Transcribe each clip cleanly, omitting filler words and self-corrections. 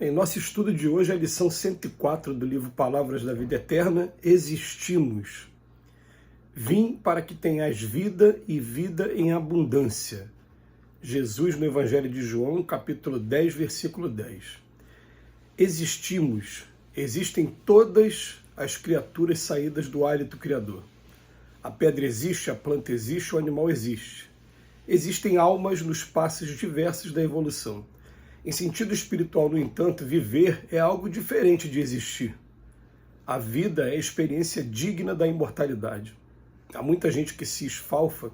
Em nosso estudo de hoje, a lição 104 do livro Palavras da Vida Eterna, existimos. Vim para que tenhas vida e vida em abundância. Jesus no Evangelho de João, capítulo 10, versículo 10. Existimos, existem todas as criaturas saídas do hálito criador. A pedra existe, a planta existe, o animal existe. Existem almas nos passos diversos da evolução. Em sentido espiritual, no entanto, viver é algo diferente de existir. A vida é a experiência digna da imortalidade. Há muita gente que se esfalfa,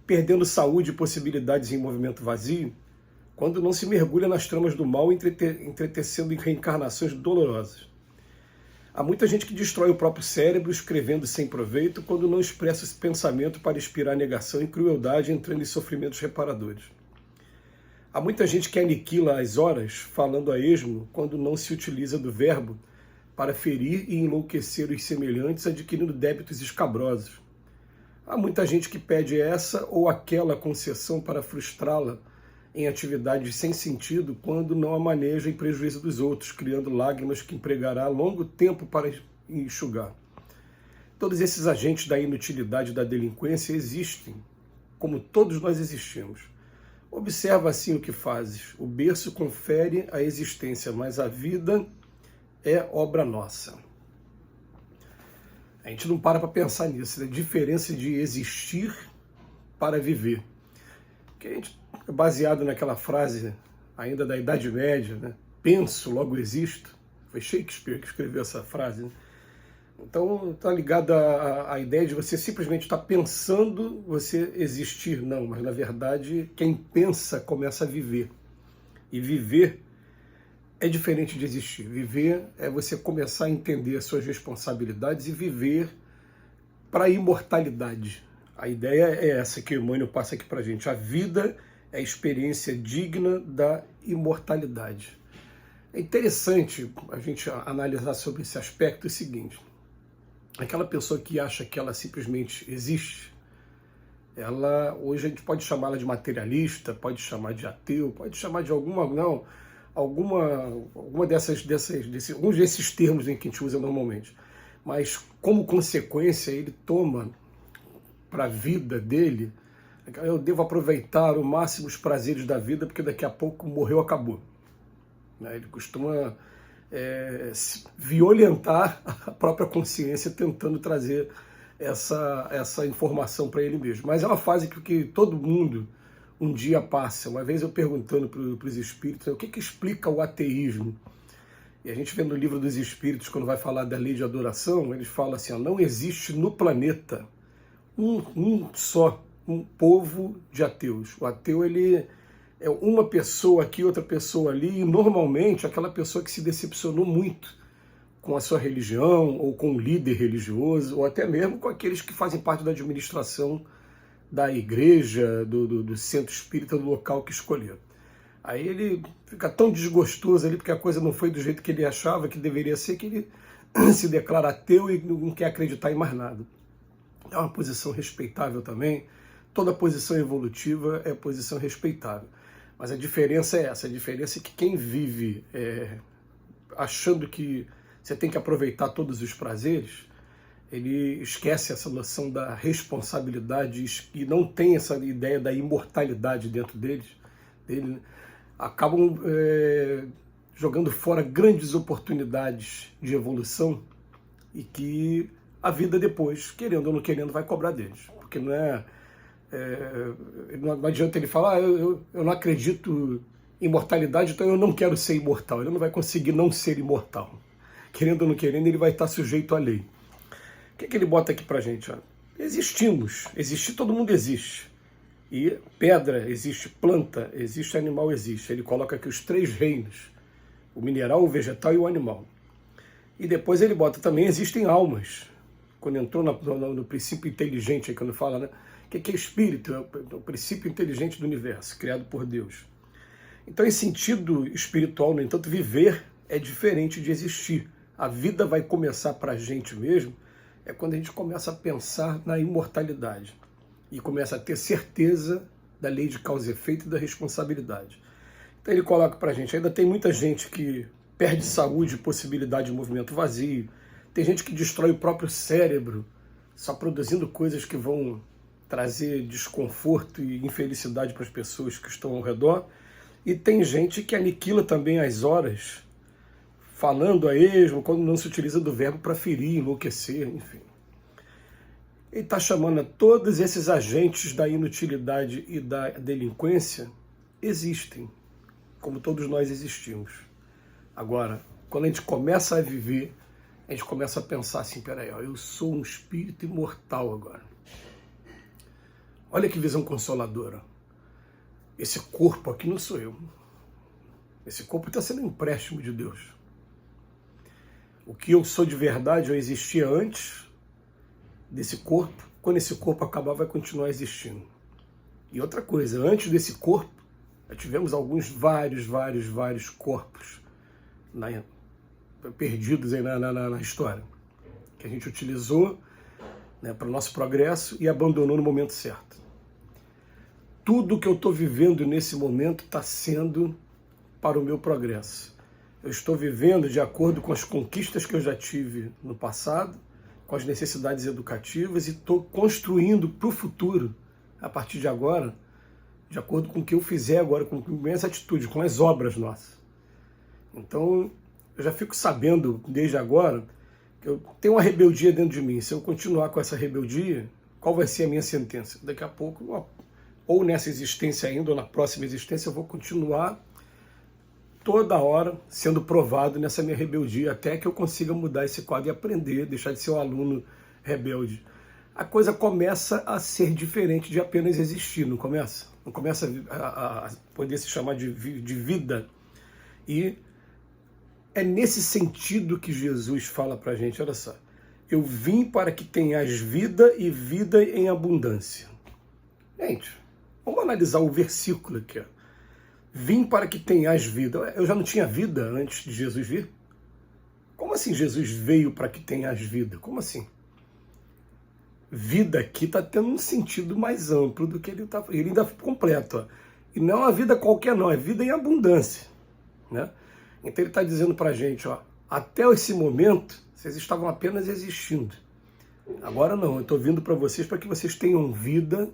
perdendo saúde e possibilidades em movimento vazio, quando não se mergulha nas tramas do mal, entretecendo em reencarnações dolorosas. Há muita gente que destrói o próprio cérebro, escrevendo sem proveito, quando não expressa esse pensamento para inspirar negação e crueldade, entrando em sofrimentos reparadores. Há muita gente que aniquila as horas, falando a esmo, quando não se utiliza do verbo para ferir e enlouquecer os semelhantes, adquirindo débitos escabrosos. Há muita gente que pede essa ou aquela concessão para frustrá-la em atividades sem sentido, quando não a maneja em prejuízo dos outros, criando lágrimas que empregará longo tempo para enxugar. Todos esses agentes da inutilidade e da delinquência existem, como todos nós existimos. Observa assim o que fazes. O berço confere a existência, mas a vida é obra nossa. A gente não para pensar nisso, né? A diferença de existir para viver. Que a gente é baseado naquela frase ainda da Idade Média, né? Penso, logo existo. Foi Shakespeare que escreveu essa frase, né? Então, está ligado à ideia de você simplesmente estar pensando, você existir. Não, mas na verdade, quem pensa começa a viver. E viver é diferente de existir. Viver é você começar a entender as suas responsabilidades e viver para a imortalidade. A ideia é essa que o Emmanuel passa aqui para a gente. A vida é a experiência digna da imortalidade. É interessante a gente analisar sobre esse aspecto o seguinte. Aquela pessoa que acha que ela simplesmente existe, ela, hoje a gente pode chamá-la de materialista, pode chamar de ateu, pode chamar de alguns desses termos em que a gente usa normalmente. Mas, como consequência, ele toma para a vida dele, eu devo aproveitar ao máximo os prazeres da vida, porque daqui a pouco morreu, acabou. Ele costuma violentar a própria consciência, tentando trazer essa informação para ele mesmo. Mas é uma fase que todo mundo um dia passa. Uma vez eu perguntando para os espíritos o que explica o ateísmo. E a gente vê no livro dos espíritos, quando vai falar da lei de adoração, eles falam assim, não existe no planeta um povo de ateus. O ateu, ele é uma pessoa aqui, outra pessoa ali, e normalmente aquela pessoa que se decepcionou muito com a sua religião, ou com um líder religioso, ou até mesmo com aqueles que fazem parte da administração da igreja, do centro espírita, do local que escolheu. Aí ele fica tão desgostoso ali, porque a coisa não foi do jeito que ele achava que deveria ser, que ele se declara ateu e não quer acreditar em mais nada. É uma posição respeitável também. Toda posição evolutiva é posição respeitável. Mas a diferença é essa, a diferença é que quem vive achando que você tem que aproveitar todos os prazeres, ele esquece essa noção da responsabilidade e não tem essa ideia da imortalidade dentro dele, acabam jogando fora grandes oportunidades de evolução e que a vida depois, querendo ou não querendo, vai cobrar deles. Porque não adianta ele falar, eu não acredito em imortalidade, então eu não quero ser imortal. Ele não vai conseguir não ser imortal. Querendo ou não querendo, ele vai estar sujeito à lei. O que ele bota aqui pra gente? Existimos. Existir, todo mundo existe. E pedra existe, planta existe, animal existe. Ele coloca aqui os 3 reinos. O mineral, o vegetal e o animal. E depois ele bota também, existem almas. Quando entrou no princípio inteligente, quando fala, né? O que é espírito? É o princípio inteligente do universo, criado por Deus. Então, em sentido espiritual, no entanto, viver é diferente de existir. A vida vai começar para a gente mesmo, quando a gente começa a pensar na imortalidade e começa a ter certeza da lei de causa e efeito e da responsabilidade. Então ele coloca para a gente, ainda tem muita gente que perde saúde e possibilidade de movimento vazio, tem gente que destrói o próprio cérebro, só produzindo coisas que vão trazer desconforto e infelicidade para as pessoas que estão ao redor, e tem gente que aniquila também as horas, falando a esmo, quando não se utiliza do verbo para ferir, enlouquecer, enfim. Ele está chamando a todos esses agentes da inutilidade e da delinquência, existem, como todos nós existimos. Agora, quando a gente começa a viver, a gente começa a pensar assim, peraí, ó, eu sou um espírito imortal agora. Olha que visão consoladora. Esse corpo aqui não sou eu. Esse corpo está sendo um empréstimo de Deus. O que eu sou de verdade, eu existia antes desse corpo. Quando esse corpo acabar, vai continuar existindo. E outra coisa, antes desse corpo, já tivemos vários corpos perdidos aí na história, que a gente utilizou, né, para o nosso progresso e abandonou no momento certo. Tudo que eu estou vivendo nesse momento está sendo para o meu progresso. Eu estou vivendo de acordo com as conquistas que eu já tive no passado, com as necessidades educativas, e estou construindo para o futuro, a partir de agora, de acordo com o que eu fizer agora, com minhas atitudes, com as obras nossas. Então, eu já fico sabendo, desde agora, que eu tenho uma rebeldia dentro de mim. Se eu continuar com essa rebeldia, qual vai ser a minha sentença? Daqui a pouco, ou nessa existência ainda, ou na próxima existência, eu vou continuar toda hora sendo provado nessa minha rebeldia, até que eu consiga mudar esse quadro e aprender, deixar de ser um aluno rebelde. A coisa começa a ser diferente de apenas existir, não começa? Não começa a poder se chamar de vida. E é nesse sentido que Jesus fala para a gente, olha só, eu vim para que tenhas vida e vida em abundância. Gente, vamos analisar o versículo aqui, ó. Vim para que tenhas vida. Eu já não tinha vida antes de Jesus vir? Como assim Jesus veio para que tenhas vida? Como assim? Vida aqui está tendo um sentido mais amplo do que ele ainda completa. E não é uma vida qualquer não, é vida em abundância, né? Então ele está dizendo para a gente, ó, até esse momento vocês estavam apenas existindo. Agora não, eu estou vindo para vocês para que vocês tenham vida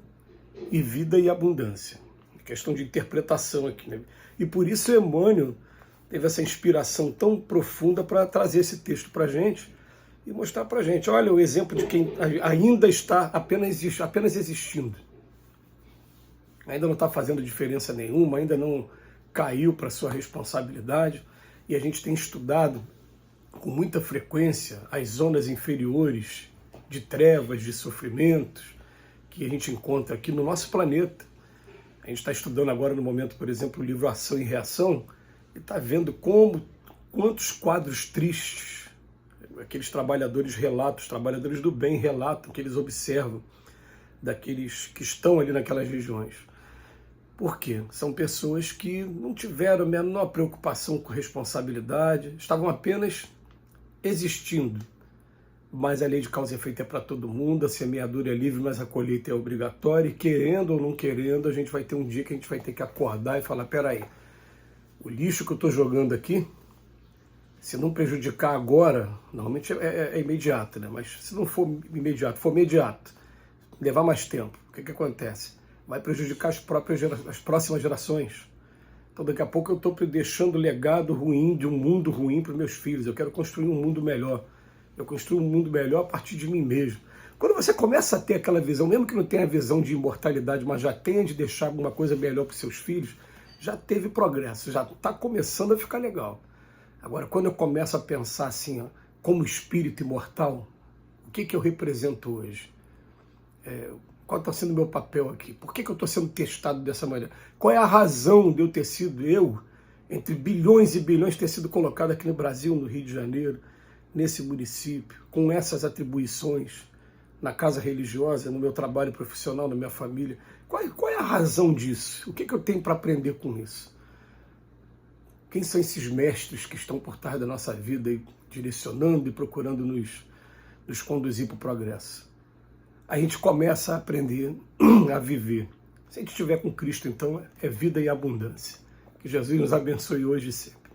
e vida em abundância. Questão de interpretação aqui, né? E por isso Emmanuel teve essa inspiração tão profunda para trazer esse texto para a gente e mostrar para a gente, olha o exemplo de quem ainda está apenas existindo. Ainda não está fazendo diferença nenhuma, ainda não caiu para sua responsabilidade. E a gente tem estudado com muita frequência as zonas inferiores de trevas, de sofrimentos, que a gente encontra aqui no nosso planeta. A gente está estudando agora, no momento, por exemplo, o livro Ação e Reação, e está vendo quantos quadros tristes aqueles trabalhadores relatam, os trabalhadores do bem relatam, que eles observam daqueles que estão ali naquelas regiões. Por quê? São pessoas que não tiveram a menor preocupação com responsabilidade, estavam apenas existindo. Mas a lei de causa e efeito é para todo mundo, a semeadura é livre, mas a colheita é obrigatória, e querendo ou não querendo, a gente vai ter um dia que a gente vai ter que acordar e falar, peraí, o lixo que eu estou jogando aqui, se não prejudicar agora, normalmente é imediato, né? Mas se não for imediato, for imediato, levar mais tempo, o que acontece? Vai prejudicar as próximas gerações. Então daqui a pouco eu estou deixando legado ruim, de um mundo ruim para os meus filhos. Eu quero construir um mundo melhor. Eu construo um mundo melhor a partir de mim mesmo. Quando você começa a ter aquela visão, mesmo que não tenha a visão de imortalidade, mas já tenha de deixar alguma coisa melhor para os seus filhos, já teve progresso, já está começando a ficar legal. Agora, quando eu começo a pensar assim, ó, como espírito imortal, o que eu represento hoje? Qual está sendo o meu papel aqui? Por que eu estou sendo testado dessa maneira? Qual é a razão de eu ter sido entre bilhões e bilhões, ter sido colocado aqui no Brasil, no Rio de Janeiro, nesse município, com essas atribuições, na casa religiosa, no meu trabalho profissional, na minha família? Qual é a razão disso? O que eu tenho para aprender com isso? Quem são esses mestres que estão por trás da nossa vida, e direcionando e procurando nos conduzir para o progresso? A gente começa a aprender a viver. Se a gente estiver com Cristo, então, é vida e abundância. Que Que Jesus nos abençoe hoje e sempre.